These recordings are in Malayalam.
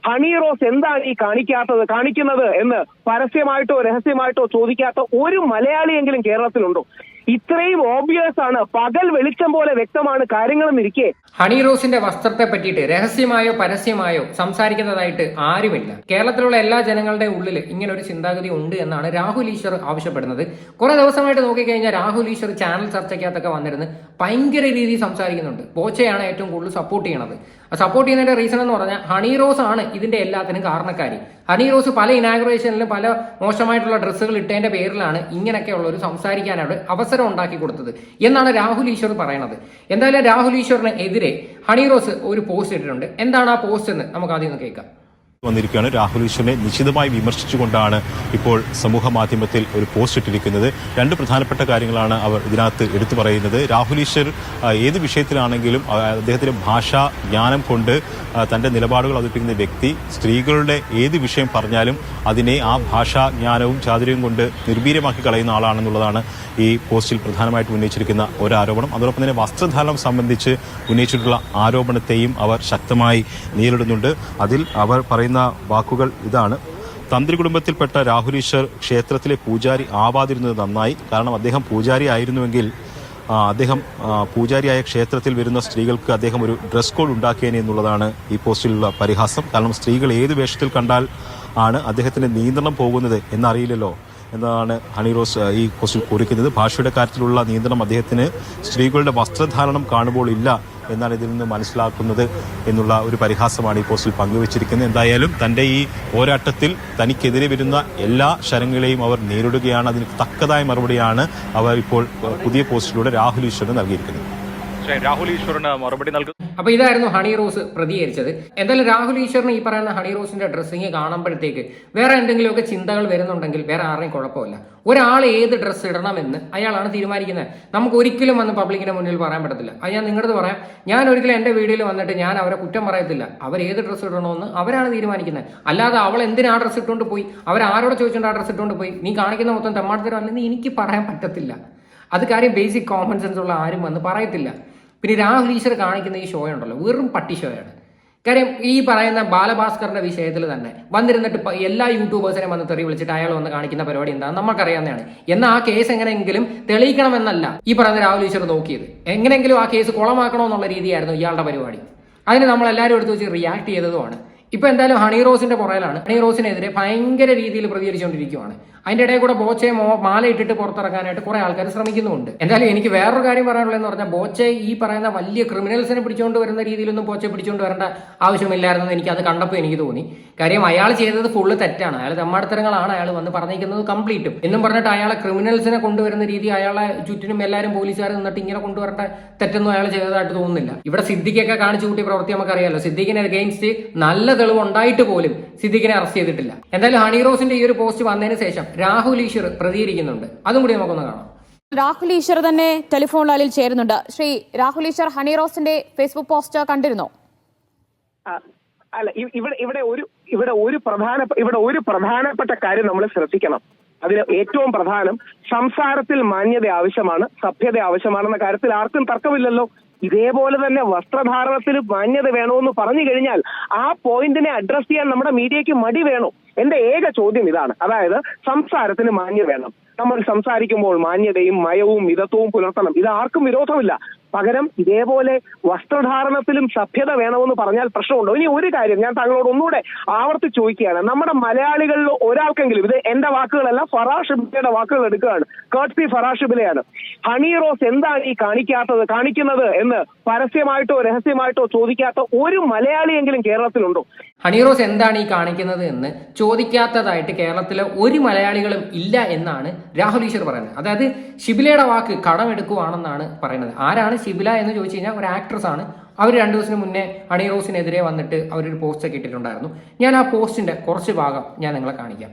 ഹണി റോസ് എന്താണ് ഈ കാണിക്കുന്നത് എന്ന് പരസ്യമായിട്ടോ രഹസ്യമായിട്ടോ ചോദിക്കാത്ത ഒരു മലയാളിയെങ്കിലും കേരളത്തിലുണ്ടോ? ഇത്രയും ഓബ്വിയസ് ആണ്, പകൽ വെളിച്ചം പോലെ വ്യക്തമാണ് കാര്യങ്ങളെന്ന് ഇരിക്കെ ഹണി റോസിന്റെ വസ്ത്രത്തെ പറ്റിയിട്ട് രഹസ്യമായോ പരസ്യമായോ സംസാരിക്കുന്നതായിട്ട് ആരുമില്ല. കേരളത്തിലുള്ള എല്ലാ ജനങ്ങളുടെ ഉള്ളിൽ ഇങ്ങനെ ഒരു ചിന്താഗതി ഉണ്ട് എന്നാണ് രാഹുൽ ഈശ്വർ ആവശ്യപ്പെടുന്നത്. കുറെ ദിവസമായിട്ട് നോക്കിക്കഴിഞ്ഞാൽ രാഹുൽ ഈശ്വർ ചാനൽ ചർച്ചയ്ക്കകത്തൊക്കെ വന്നിരുന്ന് ഭയങ്കര രീതിയിൽ സംസാരിക്കുന്നുണ്ട്. ബോച്ചയാണ് ഏറ്റവും കൂടുതൽ സപ്പോർട്ട് ചെയ്യണത്. സപ്പോർട്ട് ചെയ്യുന്നതിന്റെ റീസൺ എന്ന് പറഞ്ഞാൽ ഹണി റോസ് ആണ് ഇതിന്റെ എല്ലാത്തിനും കാരണക്കാരി. ഹണി റോസ് പല ഇനാഗുറേഷനിലും പല മോശമായിട്ടുള്ള ഡ്രസ്സുകൾ ഇട്ടതിന്റെ പേരിലാണ് ഇങ്ങനെയൊക്കെയുള്ള ഒരു സംസാരിക്കാനായിട്ട് അവസരം ഉണ്ടാക്കി കൊടുത്തത് എന്നാണ് രാഹുൽ ഈശ്വർ പറയുന്നത്. എന്തായാലും രാഹുൽ ഈശ്വറിന് എതിരെ ഹണി റോസ് ഒരു പോസ്റ്റ് ഇട്ടിട്ടുണ്ട്. എന്താണ് ആ പോസ്റ്റ് എന്ന് നമുക്ക് ആദ്യം ഒന്ന് കേൾക്കാം. വന്നിരിക്കുകയാണ്. രാഹുൽ ഈശ്വറിനെ നിശിതമായി വിമർശിച്ചുകൊണ്ടാണ് ഇപ്പോൾ സമൂഹ മാധ്യമത്തിൽ ഒരു പോസ്റ്റ് ഇട്ടിരിക്കുന്നത്. രണ്ട് പ്രധാനപ്പെട്ട കാര്യങ്ങളാണ് അവർ ഇതിനകത്ത് എടുത്തു പറയുന്നത്. രാഹുൽ ഈശ്വർ ഏത് വിഷയത്തിലാണെങ്കിലും അദ്ദേഹത്തിന്റെ ഭാഷാ ജ്ഞാനം കൊണ്ട് തന്റെ നിലപാടുകൾ അവതരിപ്പിക്കുന്ന വ്യക്തി, സ്ത്രീകളുടെ ഏത് വിഷയം പറഞ്ഞാലും അതിനെ ആ ഭാഷാ ജ്ഞാനവും ചാതുര്യവും കൊണ്ട് നിർവീര്യമാക്കി കളയുന്ന ആളാണെന്നുള്ളതാണ് ഈ പോസ്റ്റിൽ പ്രധാനമായിട്ട് ഉന്നയിച്ചിരിക്കുന്ന ഒരു ആരോപണം. അതോടൊപ്പം തന്നെ വസ്ത്രധാരണം സംബന്ധിച്ച് ഉന്നയിച്ചിട്ടുള്ള ആരോപണത്തെയും അവർ ശക്തമായി നേരിടുന്നുണ്ട്. അതിൽ അവർ പറയുന്ന വാക്കുകൾ ഇതാണ്: തന്ത്രി കുടുംബത്തിൽപ്പെട്ട രാഹുൽ ഈശ്വർ ക്ഷേത്രത്തിലെ പൂജാരി ആവാതിരുന്നത് നന്നായി. കാരണം അദ്ദേഹം പൂജാരി ആയിരുന്നുവെങ്കിൽ അദ്ദേഹം പൂജാരിയായ ക്ഷേത്രത്തിൽ വരുന്ന സ്ത്രീകൾക്ക് അദ്ദേഹം ഒരു ഡ്രസ് കോഡ് ഉണ്ടാക്കിയേനെ എന്നുള്ളതാണ് ഈ പോസ്റ്റിലുള്ള പരിഹാസം. കാരണം സ്ത്രീകൾ ഏത് വേഷത്തിൽ കണ്ടാൽ ആണ് അദ്ദേഹത്തിന്റെ നിയന്ത്രണം പോകുന്നത് എന്നറിയില്ലല്ലോ എന്നതാണ് ഹണി റോസ് ഈ പോസ്റ്റിൽ കുറിക്കുന്നത്. ഭാഷയുടെ കാര്യത്തിലുള്ള നിയന്ത്രണം അദ്ദേഹത്തിന് സ്ത്രീകളുടെ വസ്ത്രധാരണം കാണുമ്പോൾ ഇല്ല എന്നാണ് ഇതിൽ നിന്ന് മനസ്സിലാക്കുന്നത് എന്നുള്ള ഒരു പരിഹാസമാണ് ഈ പോസ്റ്റിൽ പങ്കുവച്ചിരിക്കുന്നത്. എന്തായാലും തന്റെ ഈ പോരാട്ടത്തിൽ തനിക്കെതിരെ വരുന്ന എല്ലാ ശരങ്ങളെയും അവർ നേരിടുകയാണ്. അതിന് തക്കതായ മറുപടിയാണ് അവർ ഇപ്പോൾ പുതിയ പോസ്റ്റിലൂടെ രാഹുൽ ഈശ്വറിന് നൽകിയിരിക്കുന്നത്. രാഹുൽ ഈശ്വറിന് മറുപടി നൽകും. അപ്പൊ ഇതായിരുന്നു ഹണി റോസ് പ്രതികരിച്ചത്. എന്തായാലും രാഹുൽ ഈശ്വറിന് ഈ പറയുന്ന ഹണി റോസിന്റെ ഡ്രസ്സിങ് കാണുമ്പോഴത്തേക്ക് വേറെ എന്തെങ്കിലുമൊക്കെ ചിന്തകൾ വരുന്നുണ്ടെങ്കിൽ വേറെ ആരുടെയും കുഴപ്പമില്ല. ഒരാൾ ഏത് ഡ്രസ്സ് ഇടണമെന്ന് അയാളാണ് തീരുമാനിക്കുന്നത്. നമുക്ക് ഒരിക്കലും വന്ന് പബ്ലിക്കിന്റെ മുന്നിൽ പറയാൻ പറ്റത്തില്ല. അത് ഞാൻ നിങ്ങളത് പറയാം. ഞാൻ ഒരിക്കലും എന്റെ വീഡിയോയിൽ വന്നിട്ട് ഞാൻ അവരെ കുറ്റം പറയത്തില്ല. അവർ ഏത് ഡ്രസ്സ് ഇടണമെന്ന് അവരാണ് തീരുമാനിക്കുന്നത്. അല്ലാതെ അവൾ എന്തിനാ ആ ഡ്രസ്സ് ഇട്ടുകൊണ്ട് പോയി, അവരാരോട് ചോദിച്ചുകൊണ്ട് ആ ഡ്രസ്സ് ഇട്ടുകൊണ്ട് പോയി, നീ കാണിക്കുന്ന മൊത്തം തെമ്മാടത്തരം അല്ലെന്ന് എനിക്ക് പറയാൻ പറ്റത്തില്ല. അത് കാര്യം ബേസിക് കോമൺ സെൻസ് ഉള്ള ആരും വന്ന് പറയത്തില്ല. പിന്നെ രാഹുൽ ഈശ്വർ കാണിക്കുന്ന ഈ ഷോ ഉണ്ടല്ലോ, വെറും പട്ടി ഷോയാണ്. കാര്യം ഈ പറയുന്ന ബാലഭാസ്കറിന്റെ വിഷയത്തിൽ തന്നെ വന്നിരുന്നിട്ട് എല്ലാ യൂട്യൂബേഴ്സിനെ വന്ന് തെറി വിളിച്ചിട്ട് അയാൾ വന്ന് കാണിക്കുന്ന പരിപാടി എന്താണെന്ന് നമുക്കറിയാവുന്നതാണ്. എന്നാൽ ആ കേസ് എങ്ങനെയെങ്കിലും തെളിയിക്കണമെന്നല്ല ഈ പറയുന്ന രാഹുൽ ഈശ്വർ നോക്കിയത്. എങ്ങനെയെങ്കിലും ആ കേസ് കുളമാക്കണമെന്നുള്ള രീതിയായിരുന്നു ഇയാളുടെ പരിപാടി. അതിന് നമ്മൾ എല്ലാവരും എടുത്ത് വെച്ച് റിയാക്ട് ചെയ്തതുമാണ്. ഇപ്പൊ എന്തായാലും ഹണി റോസിന്റെ പുറയിലാണ്. ഹണി റോസിനെതിരെ ഭയങ്കര രീതിയിൽ പ്രതികരിച്ചുകൊണ്ടിരിക്കുകയാണ്. അതിന്റെ ഇടയിൽ കൂടെ ബോച്ചയെ മാല ഇട്ടിട്ട് പുറത്തിറക്കാനായിട്ട് കുറെ ആൾക്കാർ ശ്രമിക്കുന്നുമുണ്ട്. എന്തായാലും എനിക്ക് വേറൊരു കാര്യം പറയാനുള്ളതെന്ന് പറഞ്ഞാൽ, ബോച്ചെ ഈ പറയുന്ന വലിയ ക്രിമിനൽസിനെ പിടിച്ചുകൊണ്ട് വരുന്ന രീതിയിലൊന്നും ബോച്ചെ പിടിച്ചുകൊണ്ട് വരേണ്ട ആവശ്യമില്ലായിരുന്നു എനിക്ക് അത് കണ്ടപ്പോൾ എനിക്ക് തോന്നി. കാര്യം അയാൾ ചെയ്തത് ഫുള്ള് തെറ്റാണ്. അയാൾ തെമ്മാടത്തരങ്ങളാണ് അയാൾ വന്ന് പറഞ്ഞിരിക്കുന്നത് കംപ്ലീറ്റും. എന്നും പറഞ്ഞിട്ട് അയാളെ ക്രിമിനൽസിനെ കൊണ്ടുവരുന്ന രീതി, അയാളെ ചുറ്റിനും എല്ലാവരും പോലീസുകാർ നിന്നിട്ട് ഇങ്ങനെ കൊണ്ടുവരേണ്ട തെറ്റൊന്നും അയാൾ ചെയ്തതായിട്ട് തോന്നുന്നില്ല. ഇവിടെ സിദ്ദിഖൊക്കെ കാണിച്ചു കൂട്ടിയ പ്രവൃത്തി നമുക്കറിയാലോ. സിദ്ദിഖിനെ അഗെയിൻസ്റ്റ് നല്ല തെളിവ് ഉണ്ടായിട്ട് പോലും സിദ്ദിഖിനെ അറസ്റ്റ് ചെയ്തിട്ടില്ല. എന്തായാലും ഹണി റോസിന്റെ ഈ ഒരു പോസ്റ്റ് വന്നതിന് ശേഷം രാഹുൽ ഈശ്വർ പ്രതികരിക്കുന്നുണ്ട്. അതും കൂടി നമുക്കൊന്ന് കാണാം. രാഹുൽ ഈശ്വർ തന്നെ ടെലിഫോൺ ലൈനിൽ ചേരുന്നുണ്ട്. ശ്രീ രാഹുൽ ഈശ്വർ, ഹണി റോസിന്റെ ഫേസ്ബുക്ക് പോസ്റ്റ് കണ്ടിരുന്നോ? അല്ല, ഇവിടെ ഒരു പ്രധാനപ്പെട്ട കാര്യം നമ്മൾ ശ്രദ്ധിക്കണം. അതിന് ഏറ്റവും പ്രധാനം സംസാരത്തിൽ മാന്യത ആവശ്യമാണ്, സഭ്യത ആവശ്യമാണെന്ന കാര്യത്തിൽ ആർക്കും തർക്കമില്ലല്ലോ. ഇതേപോലെ തന്നെ വസ്ത്രധാരണത്തിൽ മാന്യത വേണമെന്ന് പറഞ്ഞു കഴിഞ്ഞാൽ ആ പോയിന്റിനെ അഡ്രസ് ചെയ്യാൻ നമ്മുടെ മീഡിയയ്ക്ക് മടി വേണോ? എന്റെ ഏക ചോദ്യം ഇതാണ്. അതായത് സംസാരത്തിന് മാന്യത വേണം. നമ്മൾ സംസാരിക്കുമ്പോൾ മാന്യതയും മയവും മിതത്വവും പുലർത്തണം. ഇത് ആർക്കും വിരോധമില്ല. പകരം ഇതേപോലെ വസ്ത്രധാരണത്തിലും സഭ്യത വേണമെന്ന് പറഞ്ഞാൽ പ്രശ്നമുണ്ടോ? ഇനി ഒരു കാര്യം ഞാൻ താങ്കളോട് ഒന്നുകൂടെ ആവർത്തി ചോദിക്കുകയാണ്. നമ്മുടെ മലയാളികളിൽ ഒരാൾക്കെങ്കിലും, ഇത് എന്റെ വാക്കുകളല്ല, ഫറാഷിബിലയുടെ വാക്കുകൾ എടുക്കുകയാണ്, കേർട്സി ഫറാഷിബിലയാണ്, ഹണി റോസ് എന്താണ് ഈ കാണിക്കുന്നത് എന്ന് പരസ്യമായിട്ടോ രഹസ്യമായിട്ടോ ചോദിക്കാത്ത ഒരു മലയാളിയെങ്കിലും കേരളത്തിലുണ്ടോ? ഹണി റോസ് എന്താണ് ഈ കാണിക്കുന്നത് എന്ന് ചോദിക്കാത്തതായിട്ട് കേരളത്തിലെ ഒരു മലയാളികളും ഇല്ല എന്നാണ് രാഹുൽ ഈശ്വർ പറയുന്നത്. അതായത് ഷിബിലയുടെ വാക്ക് കടമെടുക്കുവാണെന്നാണ് പറയുന്നത്. ആരാണ് ഷിബില എന്ന് ചോദിച്ചു കഴിഞ്ഞാൽ ഒരു ആക്ട്രസ് ആണ്. അവർ 2 ദിവസത്തിന് മുന്നേ ഹണി റോസിനെതിരെ വന്നിട്ട് അവരൊരു പോസ്റ്റ് ഒക്കെ ഇട്ടിട്ടുണ്ടായിരുന്നു. ഞാൻ ആ പോസ്റ്റിന്റെ കുറച്ച് ഭാഗം ഞാൻ നിങ്ങളെ കാണിക്കാം.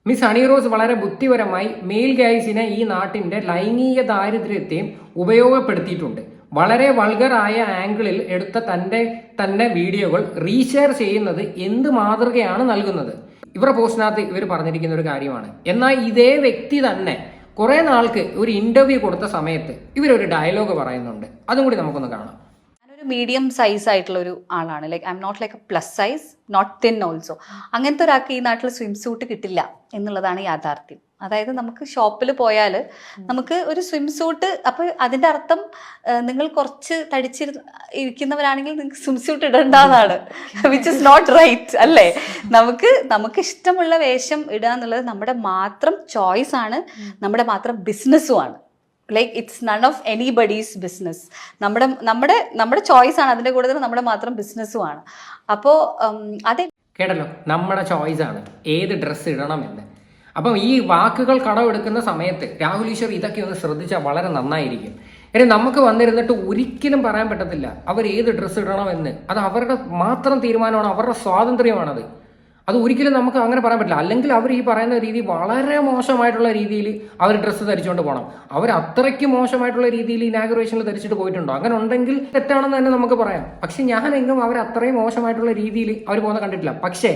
മിസ് ഹണി റോസ് വളരെ ബുദ്ധിപരമായി മെയിൽ ഗൈസിനെ ഈ നാട്ടിന്റെ ലൈംഗിക ദാരിദ്ര്യത്തെയും ഉപയോഗപ്പെടുത്തിയിട്ടുണ്ട്. വളരെ വൾഗറായ ആംഗിളിൽ എടുത്ത തന്നെ വീഡിയോകൾ റീഷെയർ ചെയ്യുന്നത് എന്ത് മാതൃകയാണ് നൽകുന്നത്? ഇവരുടെ പോസ്റ്റിനകത്ത് ഇവർ പറഞ്ഞിരിക്കുന്ന ഒരു കാര്യമാണ്. എന്നാൽ ഇതേ വ്യക്തി തന്നെ കുറെ നാൾക്ക് ഒരു ഇന്റർവ്യൂ കൊടുത്ത സമയത്ത് ഇവരൊരു ഡയലോഗ് പറയുന്നുണ്ട്. അതും കൂടി നമുക്കൊന്ന് കാണാം. മീഡിയം സൈസ് ആയിട്ടുള്ള ഒരു ആളാണ്. Like I am not like a plus size, not thin also. അങ്ങനത്തെ ഒരാൾക്ക് ഈ നാട്ടിൽ സ്വിം സൂട്ട് കിട്ടില്ല എന്നുള്ളതാണ് യാഥാർത്ഥ്യം. അതായത് നമുക്ക് ഷോപ്പിൽ പോയാൽ നമുക്ക് ഒരു സ്വിം സൂട്ട്, അപ്പോൾ അതിൻ്റെ അർത്ഥം നിങ്ങൾ കുറച്ച് ഇരിക്കുന്നവരാണെങ്കിൽ നിങ്ങൾക്ക് സ്വിം സൂട്ട് ഇടേണ്ടതാണ്, വിച്ച് ഇസ് നോട്ട് റൈറ്റ് അല്ലേ? നമുക്ക് ഇഷ്ടമുള്ള വേഷം ഇടുക എന്നുള്ളത് നമ്മുടെ മാത്രം ചോയ്സ് ആണ്, നമ്മുടെ മാത്രം ബിസിനസ്സും ആണ്. Like it's none of anybody's business. നമ്മുടെ ചോയ്സ് ആണ്, അതിൻ്റെ കൂടെ തന്നെ നമ്മുടെ മാത്രം ബിസിനസ്സും ആണ്. അപ്പോൾ അതെ, കേട്ടല്ലോ, നമ്മുടെ ചോയ്സ് ആണ് ഏത് ഡ്രസ്സ് ഇടണമെന്ന്. അപ്പം ഈ വാക്കുകൾ കടമെടുക്കുന്ന സമയത്ത് രാഹുൽ ഈശ്വർ ഇതൊക്കെ ഒന്ന് ശ്രദ്ധിച്ചാൽ വളരെ നന്നായിരിക്കും. ഇനി നമുക്ക് വന്നിരുന്നിട്ട് ഒരിക്കലും പറയാൻ പറ്റത്തില്ല അവർ ഏത് ഡ്രസ്സ് ഇടണമെന്ന്. അത് അവരുടെ മാത്രം തീരുമാനമാണ്, അവരുടെ സ്വാതന്ത്ര്യമാണത്. അത് ഒരിക്കലും നമുക്ക് അങ്ങനെ പറയാൻ പറ്റില്ല. അല്ലെങ്കിൽ അവർ ഈ പറയുന്ന രീതി വളരെ മോശമായിട്ടുള്ള രീതിയിൽ അവർ ഡ്രസ്സ് ധരിച്ചുകൊണ്ട് പോകണം. അവർ അത്രയ്ക്ക് മോശമായിട്ടുള്ള രീതിയിൽ ഇനാഗുറേഷനിൽ ധരിച്ചിട്ട് പോയിട്ടുണ്ടോ? അങ്ങനെ ഉണ്ടെങ്കിൽ തെറ്റാണെന്ന് തന്നെ നമുക്ക് പറയാം. പക്ഷെ ഞാനെങ്കിലും അവർ അത്രയും മോശമായിട്ടുള്ള രീതിയിൽ അവർ പോകുന്ന കണ്ടിട്ടില്ല. പക്ഷേ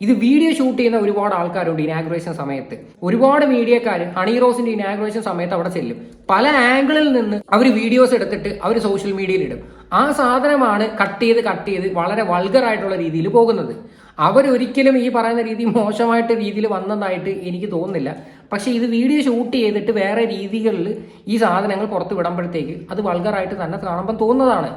ഇത് വീഡിയോ ഷൂട്ട് ചെയ്യുന്ന ഒരുപാട് ആൾക്കാരുണ്ട് ഇനാഗുറേഷൻ സമയത്ത്. ഒരുപാട് മീഡിയക്കാർ ഹണി റോസിന്റെ ഇനാഗുറേഷൻ സമയത്ത് അവിടെ ചെല്ലും. പല ആംഗിളിൽ നിന്ന് അവർ വീഡിയോസ് എടുത്തിട്ട് അവർ സോഷ്യൽ മീഡിയയിൽ ഇടും. ആ സാധനമാണ് കട്ട് ചെയ്ത് വളരെ വൾഗറായിട്ടുള്ള രീതിയിൽ പോകുന്നത്. അവരൊരിക്കലും ഈ പറയുന്ന രീതി മോശമായിട്ട് രീതിയിൽ വന്നതായിട്ട് എനിക്ക് തോന്നുന്നില്ല. പക്ഷേ ഇത് വീഡിയോ ഷൂട്ട് ചെയ്തിട്ട് വേറെ രീതികളിൽ ഈ സാധനങ്ങൾ പുറത്ത് വിടുമ്പോഴത്തേക്ക് അത് വൾഗറായിട്ട് തന്നെ കാണുമ്പം തോന്നുന്നതാണ്.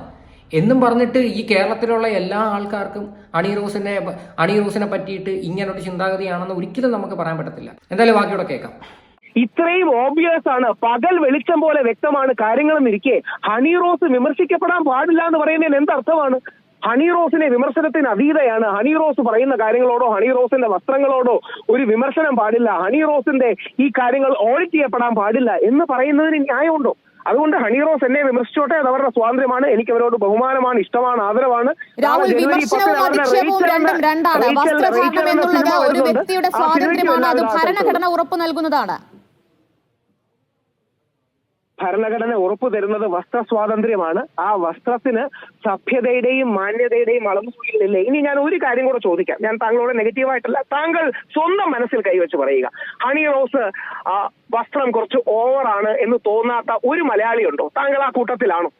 എന്നും പറഞ്ഞിട്ട് ഈ കേരളത്തിലുള്ള എല്ലാ ആൾക്കാർക്കും ഹണി റോസിനെ പറ്റിയിട്ട് ഇങ്ങനൊരു ചിന്താഗതിയാണെന്ന് ഒരിക്കലും നമുക്ക് പറയാൻ പറ്റത്തില്ല. എന്തായാലും ബാക്കിയോടെ കേൾക്കാം. ഇത്രയും ഓബിയസ് ആണ്, പകൽ വെളിച്ചം പോലെ വ്യക്തമാണ് കാര്യങ്ങളെന്നിരിക്കെ ഹണി റോസ് വിമർശിക്കപ്പെടാൻ പാടില്ല എന്ന് പറയുന്നതിന് എന്തർത്ഥമാണ്? ഹണി റോസിനെ വിമർശനത്തിന് അതീതയാണ്. ഹണി റോസ് പറയുന്ന കാര്യങ്ങളോടോ ഹണി റോസിന്റെ വസ്ത്രങ്ങളോടോ ഒരു വിമർശനം പാടില്ല, ഹണി റോസിന്റെ ഈ കാര്യങ്ങൾ ഓഡിറ്റ് ചെയ്യപ്പെടാൻ പാടില്ല എന്ന് പറയുന്നതിന് ന്യായമുണ്ടോ? അതുകൊണ്ട് ഹണി റോസ് എന്നെ വിമർശിച്ചോട്ടെ, അത് അവരുടെ സ്വാതന്ത്ര്യമാണ്. എനിക്ക് അവരോട് ബഹുമാനമാണ്, ഇഷ്ടമാണ്, ആദരവാണ്. രാഹുൽ, വിമർശനവും അധിക്ഷേപവും രണ്ടാണ്. വസ്ത്രധാരണം എന്നുള്ളത് ഒരു വ്യക്തിയുടെ സ്വാതന്ത്ര്യമാണ്, അത് ഭരണഘടന ഉറപ്പു നൽകുന്നതാണ്. ഭരണഘടന ഉറപ്പു തരുന്നത് വസ്ത്ര സ്വാതന്ത്ര്യമാണ്. ആ വസ്ത്രത്തിന് സഭ്യതയുടെയും മാന്യതയുടെയും അളവുകളില്ലേ. ഇനി ഞാൻ ഒരു കാര്യം കൂടെ ചോദിക്കാം. ഞാൻ താങ്കളോട് നെഗറ്റീവായിട്ടല്ല, താങ്കൾ സ്വന്തം മനസ്സിൽ കൈവച്ച് പറയുക. ഹണി റോസ് വസ്ത്രം കുറച്ച് ഓവറാണ് എന്ന് തോന്നാത്ത ഒരു മലയാളി ഉണ്ടോ? താങ്കൾ ആ കൂട്ടത്തിലാണോ?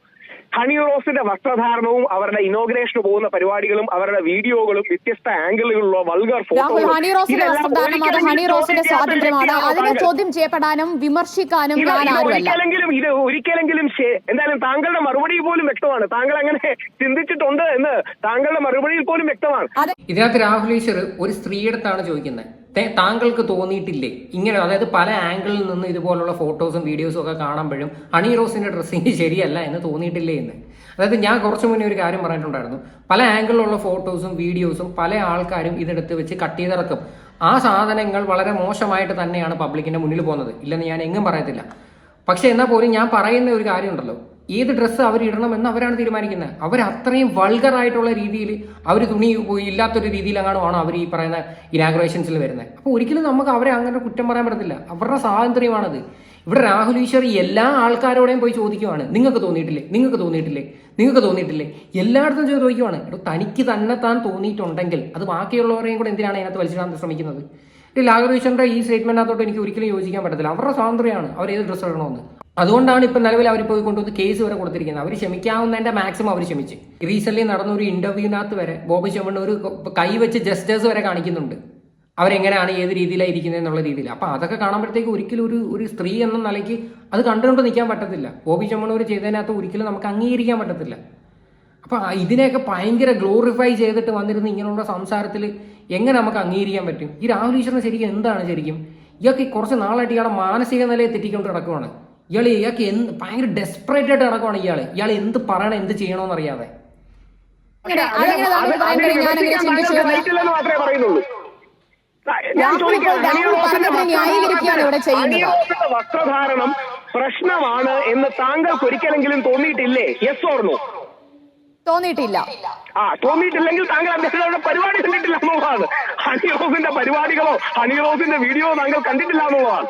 ഹണി റോസിന്റെ വസ്ത്രധാരണവും അവരുടെ ഇനോഗ്രേഷന് പോകുന്ന പരിപാടികളും അവരുടെ വീഡിയോകളും വ്യത്യസ്ത ആംഗിളുകളിലുള്ള വൾഗർ രാഹുൽ, ഹണി റോസിന്റെ വസ്ത്രധാരണം അത് ഹണി റോസിന്റെ സ്വാതന്ത്ര്യമാണ്. അതിനെ ചോദ്യം ചെയ്യപ്പെടാനും വിമർശിക്കാനും ഒരിക്കലെങ്കിലും എന്തായാലും താങ്കളുടെ മറുപടി പോലും വ്യക്തമാണ്. താങ്കൾ അങ്ങനെ ചിന്തിച്ചിട്ടുണ്ട് എന്ന് താങ്കളുടെ മറുപടിയിൽ പോലും വ്യക്തമാണ്. ഇതിനകത്ത് രാഹുൽ ഈശ്വർ ഒരു സ്ത്രീയെടുത്താണ് ചോദിക്കുന്നത്, താങ്കൾക്ക് തോന്നിയിട്ടില്ലേ ഇങ്ങനെ, അതായത് പല ആംഗിളിൽ നിന്ന് ഇതുപോലുള്ള ഫോട്ടോസും വീഡിയോസും ഒക്കെ കാണുമ്പോഴും ഹണി റോസിന്റെ ഡ്രസ്സിങ് ശരിയല്ല എന്ന് തോന്നിയിട്ടില്ലേ എന്ന്. അതായത് ഞാൻ കുറച്ചു മുന്നേ ഒരു കാര്യം പറഞ്ഞിട്ടുണ്ടായിരുന്നു, പല ആംഗിളിലുള്ള ഫോട്ടോസും വീഡിയോസും പല ആൾക്കാരും ഇതെടുത്ത് വെച്ച് കട്ട് ചെയ്തിറക്കും. ആ സാധനങ്ങൾ വളരെ മോശമായിട്ട് തന്നെയാണ് പബ്ലിക്കിന്റെ മുന്നിൽ പോകുന്നത്, ഇല്ലെന്ന് ഞാൻ എങ്ങും പറയത്തില്ല. പക്ഷെ എന്നാൽ പോലും ഞാൻ പറയുന്ന ഒരു കാര്യമുണ്ടല്ലോ, ഏത് ഡ്രസ്സ് അവർ ഇടണമെന്ന് അവരാണ് തീരുമാനിക്കുന്നത്. അവർ അത്രയും വൾഗറായിട്ടുള്ള രീതിയിൽ അവർ തുണി ഇല്ലാത്തൊരു രീതിയിലാണ് അവർ ഈ പറയുന്ന ഇനാഗുറേഷൻസിൽ വരുന്നത്. അപ്പോൾ ഒരിക്കലും നമുക്ക് അവരെ അങ്ങനെ കുറ്റം പറയാൻ പറ്റത്തില്ല, അവരുടെ സ്വാതന്ത്ര്യമാണത്. ഇവിടെ രാഹുൽ ഈശ്വർ എല്ലാ ആൾക്കാരോടെയും പോയി ചോദിക്കുവാണ്, നിങ്ങൾക്ക് തോന്നിയിട്ടില്ലേ, എല്ലായിടത്തും ചോദിക്കുവാണ്. തനിക്ക് തന്നെ താൻ തോന്നിയിട്ടുണ്ടെങ്കിൽ അത് ബാക്കിയുള്ളവരെയും കൂടെ എന്തിനാണ് അതിനകത്ത് വലിച്ചിടാൻ ശ്രമിക്കുന്നത്? രാഹുൽ ഈശ്വറിന്റെ ഈ സ്റ്റേറ്റ്മെന്റിനകത്തോട്ട് എനിക്ക് ഒരിക്കലും യോജിക്കാൻ പറ്റത്തില്ല. അവരുടെ സ്വാതന്ത്ര്യമാണ് അവർ ഏത് ഡ്രസ്സ് ഇടണമെന്ന്. അതുകൊണ്ടാണ് ഇപ്പം നിലവിൽ അവർ പോയി കൊണ്ടുവന്ന് കേസ് വരെ കൊടുത്തിരിക്കുന്നത്. അവർ ക്ഷമിക്കാവുന്നതിന്റെ മാക്സിമം അവർ ക്ഷമിച്ച്. റീസെന്റ് നടന്ന ഒരു ഇന്റർവ്യൂവിനകത്ത് വരെ ബോബി ചെമ്മണ്ണൂർ കൈവച്ച് ജസ്റ്റേഴ്സ് വരെ കാണിക്കുന്നുണ്ട് അവരെങ്ങനെയാണ് ഏത് രീതിയിലാണ് ഇരിക്കുന്നത് എന്നുള്ള രീതിയിൽ. അപ്പം അതൊക്കെ കാണുമ്പോഴത്തേക്ക് ഒരിക്കലും ഒരു സ്ത്രീ എന്ന നിലയ്ക്ക് അത് കണ്ടുകൊണ്ട് നിൽക്കാൻ പറ്റത്തില്ല. ബോബി ചെമ്മണ്ണൂർ ചെയ്തതിനകത്ത് ഒരിക്കലും നമുക്ക് അംഗീകരിക്കാൻ പറ്റത്തില്ല. അപ്പം ഇതിനെയൊക്കെ ഭയങ്കര ഗ്ലോറിഫൈ ചെയ്തിട്ട് വന്നിരുന്ന ഇങ്ങനെയുള്ള സംസാരത്തിൽ എങ്ങനെ നമുക്ക് അംഗീകരിക്കാൻ പറ്റും? ഈ രാഹുൽ ഈശ്വറിന് ശരിക്കും എന്താണ് ശരിക്കും? ഇയാൾക്ക് കുറച്ച് നാളായിട്ട് ഇയാളെ മാനസിക നിലയെ തെറ്റിക്കൊണ്ട് കിടക്കുവാണ്. ഇയാൾക്ക് ഭയങ്കര ഡെസ്പറേറ്റ് ആയിട്ട് നടക്കുവാണ്. ഇയാൾ എന്ത് പറയണം, എന്ത് ചെയ്യണമെന്ന് അറിയാതെ. വസ്ത്രധാരണം പ്രശ്നമാണ് എന്ന് താങ്കൾക്ക് ഒരിക്കലെങ്കിലും തോന്നിയിട്ടില്ലേ? Yes or no? തോന്നിയിട്ടില്ല. തോന്നിയിട്ടില്ലെങ്കിൽ താങ്കൾ അദ്ദേഹത്തിന്റെ പരിപാടി കണ്ടിട്ടില്ല എന്നുള്ളതാണ്. ഹണി റോസിന്റെ പരിപാടികളോ ഹണി റോസിന്റെ വീഡിയോ താങ്കൾ കണ്ടിട്ടില്ല എന്നുള്ളതാണ്.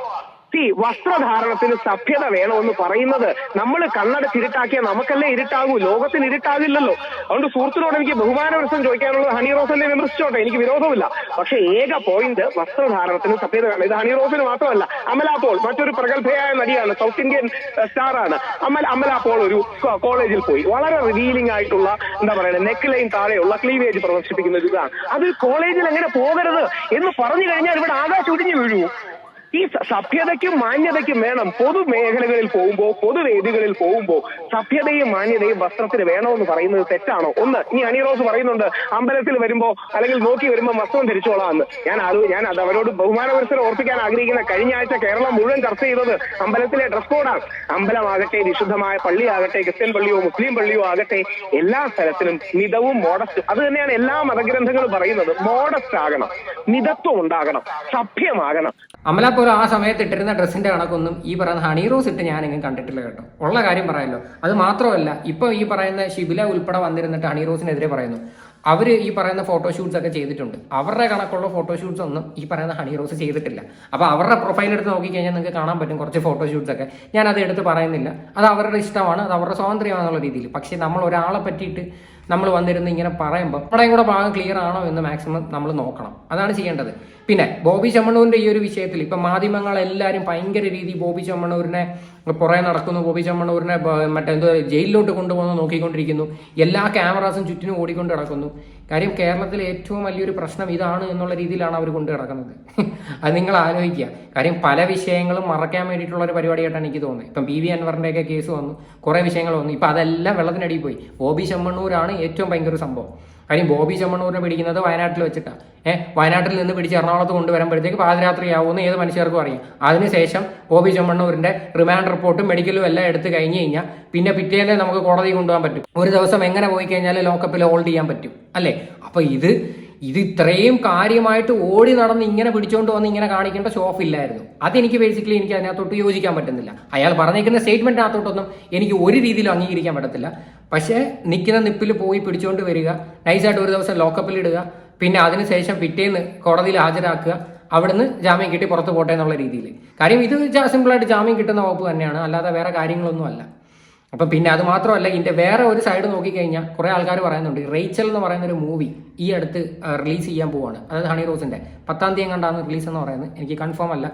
വസ്ത്രധാരണത്തിന് സഭ്യത വേണമെന്ന് പറയുന്നത് നമ്മൾ കണ്ണടച്ചിരുട്ടാക്കിയാൽ നമുക്കല്ലേ ഇരുട്ടാകൂ, ലോകത്തിന് ഇരുട്ടാകില്ലല്ലോ. അതുകൊണ്ട് സുഹൃത്തിനോട് എനിക്ക് ബഹുമാനപുരസം ചോദിക്കാനുള്ളത് ഹണി റോസിനെ വിമർശിച്ചോട്ടെ, എനിക്ക് വിരോധമില്ല. പക്ഷെ ഏക പോയിന്റ് വസ്ത്രധാരണത്തിന് സഭ്യത വേണം. ഇത് ഹണി റോസിന് മാത്രമല്ല, അമല പോൾ മറ്റൊരു പ്രഗത്ഭയായ നടിയാണ്, സൗത്ത് ഇന്ത്യൻ സ്റ്റാറാണ്. അമല പോൾ ഒരു കോളേജിൽ പോയി വളരെ റിവീലിംഗ് ആയിട്ടുള്ള എന്താ പറയുക നെക്ക് ലൈൻ താഴെയുള്ള ക്ലീവേജ് പ്രദർശിപ്പിക്കുന്ന ഒരു ഇതാണ്. അത് കോളേജിൽ എങ്ങനെ പോകരുത് എന്ന് പറഞ്ഞു കഴിഞ്ഞാൽ ഇവിടെ ആകാശം ഇടിഞ്ഞു വീഴൂ. ഈ സഭ്യതയ്ക്കും മാന്യതയ്ക്കും വേണം. പൊതുമേഖലകളിൽ പോകുമ്പോൾ, പൊതുവേദികളിൽ പോകുമ്പോൾ സഭ്യതയും മാന്യതയും വസ്ത്രത്തിന് വേണമെന്ന് പറയുന്നത് തെറ്റാണോ? ഒന്ന്, ഇനി ഹണി റോസ് പറയുന്നുണ്ട് അമ്പലത്തിൽ വരുമ്പോ അല്ലെങ്കിൽ നോക്കി വരുമ്പോൾ വസ്ത്രം ധരിച്ചോളാമെന്ന്. ഞാൻ അത് അവരോട് ബഹുമാനപുരസരം ഓർപ്പിക്കാൻ ആഗ്രഹിക്കുന്ന, കഴിഞ്ഞ ആഴ്ച കേരളം മുഴുവൻ ചർച്ച ചെയ്തത് അമ്പലത്തിലെ ഡ്രസ് കോഡാണ്. അമ്പലമാകട്ടെ, വിശുദ്ധമായ പള്ളിയാകട്ടെ, ക്രിസ്ത്യൻ പള്ളിയോ മുസ്ലിം പള്ളിയോ ആകട്ടെ, എല്ലാ സ്ഥലത്തിലും മിതവും മോഡസ്റ്റും, അത് തന്നെയാണ് എല്ലാ മതഗ്രന്ഥങ്ങളും പറയുന്നത്. മോഡസ്റ്റ് ആകണം, മിതത്വം ഉണ്ടാകണം, സഭ്യമാകണം. അമല പോലും ആ സമയത്ത് ഇട്ടിരുന്ന ഡ്രസ്സിന്റെ കണക്കൊന്നും ഈ പറയുന്ന ഹണി റോസ് ഇട്ട് ഞാനെങ്കിലും കണ്ടിട്ടില്ല കേട്ടോ. ഉള്ള കാര്യം പറയാമല്ലോ. അത് മാത്രമല്ല, ഇപ്പൊ ഈ പറയുന്ന ഷിബില ഉൾപ്പെടെ വന്നിരുന്നിട്ട് ഹണി റോസിനെതിരെ പറയുന്നു. അവര് ഈ പറയുന്ന ഫോട്ടോഷൂട്ട്സ് ഒക്കെ ചെയ്തിട്ടുണ്ട്. അവരുടെ കണക്കുള്ള ഫോട്ടോഷൂട്ട്സ് ഒന്നും ഈ പറയുന്ന ഹണി റോസ് ചെയ്തിട്ടില്ല. അപ്പൊ അവരുടെ പ്രൊഫൈൽ എടുത്ത് നോക്കിക്കഴിഞ്ഞാൽ നിങ്ങൾക്ക് കാണാൻ പറ്റും കുറച്ച് ഫോട്ടോഷൂട്ട്സ് ഒക്കെ. ഞാൻ അത് എടുത്ത് പറയുന്നില്ല, അത് അവരുടെ ഇഷ്ടമാണ്, അത് അവരുടെ സ്വാതന്ത്ര്യമാണെന്നുള്ള രീതിയിൽ. പക്ഷെ നമ്മൾ ഒരാളെ പറ്റിയിട്ട് നമ്മൾ വന്നിരുന്ന് ഇങ്ങനെ പറയുമ്പോൾ നമ്മുടെയും കൂടെ ഭാഗം ക്ലിയർ ആണോ എന്ന് മാക്സിമം നമ്മൾ നോക്കണം. അതാണ് ചെയ്യേണ്ടത്. പിന്നെ ബോബി ചെമ്മണ്ണൂരിന്റെ ഈ ഒരു വിഷയത്തിൽ ഇപ്പൊ മാധ്യമങ്ങളെല്ലാവരും ഭയങ്കര രീതി ബോബി ചെമ്മണ്ണൂരിനെ പുറകെ നടക്കുന്നു, ബോബി ചെമ്മണ്ണൂരിനെ മറ്റെന്തോ ജയിലിലോട്ട് കൊണ്ടുപോകുന്നു നോക്കിക്കൊണ്ടിരിക്കുന്നു, എല്ലാ ക്യാമറാസും ചുറ്റിനും ഓടിക്കൊണ്ട് കിടക്കുന്നു. കാര്യം കേരളത്തിലെ ഏറ്റവും വലിയൊരു പ്രശ്നം ഇതാണ് എന്നുള്ള രീതിയിലാണ് അവർ കൊണ്ടു കിടക്കുന്നത്. അത് നിങ്ങൾ ആലോചിക്കുക. കാര്യം പല വിഷയങ്ങളും മറക്കാൻ വേണ്ടിയിട്ടുള്ള ഒരു പരിപാടിയായിട്ടാണ് എനിക്ക് തോന്നുന്നത്. ഇപ്പം PV അൻവറിന്റെയൊക്കെ കേസ് വന്നു, കുറെ വിഷയങ്ങൾ വന്നു, ഇപ്പൊ അതെല്ലാം വെള്ളത്തിനടിയിൽ പോയി. ബോബി ചെമ്മണ്ണൂരാണ് ഏറ്റവും ഭയങ്കര സംഭവം. കാര്യം ബോബി ചെമ്മണ്ണൂരിനെ പിടിക്കുന്നത് വയനാട്ടിൽ വെച്ചിട്ടാണ്. വയനാട്ടിൽ നിന്ന് പിടിച്ച് എറണാകുളത്ത് കൊണ്ടുവരുമ്പോഴത്തേക്ക് പാതിരാത്രിയാവുമെന്ന് ഏത് മനുഷ്യർക്കും അറിയാം. അതിനുശേഷം ബോബി ചെമ്മണ്ണൂരിന്റെ റിമാൻഡ് റിപ്പോർട്ടും മെഡിക്കലും എല്ലാം എടുത്തു കഴിഞ്ഞ് കഴിഞ്ഞാൽ പിന്നെ പിറ്റേന്നെ നമുക്ക് കോടതി കൊണ്ടുപോകാൻ പറ്റും. ഒരു ദിവസം എങ്ങനെ പോയി കഴിഞ്ഞാൽ ലോക്കപ്പിൽ ഹോൾഡ് ചെയ്യാൻ പറ്റും അല്ലേ? അപ്പൊ ഇത് ഇത്രയും കാര്യമായിട്ട് ഓടി നടന്ന് ഇങ്ങനെ പിടിച്ചുകൊണ്ട് വന്ന് ഇങ്ങനെ കാണിക്കേണ്ട ഷോ ഓഫ് ഇല്ലായിരുന്നു. അതെനിക്ക് ബേസിക്കലി എനിക്ക് അതിനകത്തോട്ട് യോജിക്കാൻ പറ്റുന്നില്ല. അയാൾ പറഞ്ഞിരിക്കുന്ന സ്റ്റേറ്റ്മെന്റിനകത്തോട്ടൊന്നും എനിക്ക് ഒരു രീതിയിലും അംഗീകരിക്കാൻ പറ്റത്തില്ല. പക്ഷേ നിൽക്കുന്ന നിപ്പിൽ പോയി പിടിച്ചുകൊണ്ട് വരിക, നൈസായിട്ട് ഒരു ദിവസം ലോക്കപ്പിൽ ഇടുക, പിന്നെ അതിനുശേഷം പിറ്റേന്ന് കോടതിയിൽ ഹാജരാക്കുക, അവിടുന്ന് ജാമ്യം കിട്ടി പുറത്ത് പോട്ടെ എന്നുള്ള രീതിയിൽ. കാര്യം ഇത് സിമ്പിളായിട്ട് ജാമ്യം കിട്ടുന്ന വകുപ്പ് തന്നെയാണ്, അല്ലാതെ വേറെ കാര്യങ്ങളൊന്നും അല്ല. അപ്പം പിന്നെ അത് മാത്രമല്ല, ഇതിന്റെ വേറെ ഒരു സൈഡ് നോക്കിക്കഴിഞ്ഞാൽ കുറെ ആൾക്കാർ പറയുന്നുണ്ട് റേച്ചൽ എന്ന് പറയുന്ന ഒരു മൂവി ഈ അടുത്ത് റിലീസ് ചെയ്യാൻ പോവാണ്. അതായത് ഹണി റോസിന്റെ 10-ാം തീയതി കണ്ടാണ് റിലീസ് എന്ന് പറയുന്നത്. എനിക്ക് കൺഫേം അല്ല,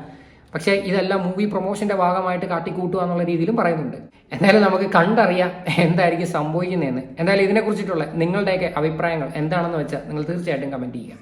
പക്ഷേ ഇതെല്ലാം മൂവി പ്രൊമോഷന്റെ ഭാഗമായിട്ട് കാട്ടിക്കൂട്ടുക എന്നുള്ള രീതിയിലും പറയുന്നുണ്ട്. എന്തായാലും നമുക്ക് കണ്ടറിയാം എന്തായിരിക്കും സംഭവിക്കുന്നതെന്ന്. എന്തായാലും ഇതിനെക്കുറിച്ചിട്ടുള്ള നിങ്ങളുടെയൊക്കെ അഭിപ്രായങ്ങൾ എന്താണെന്ന് വെച്ചാൽ നിങ്ങൾ തീർച്ചയായിട്ടും കമന്റ് ചെയ്യുക.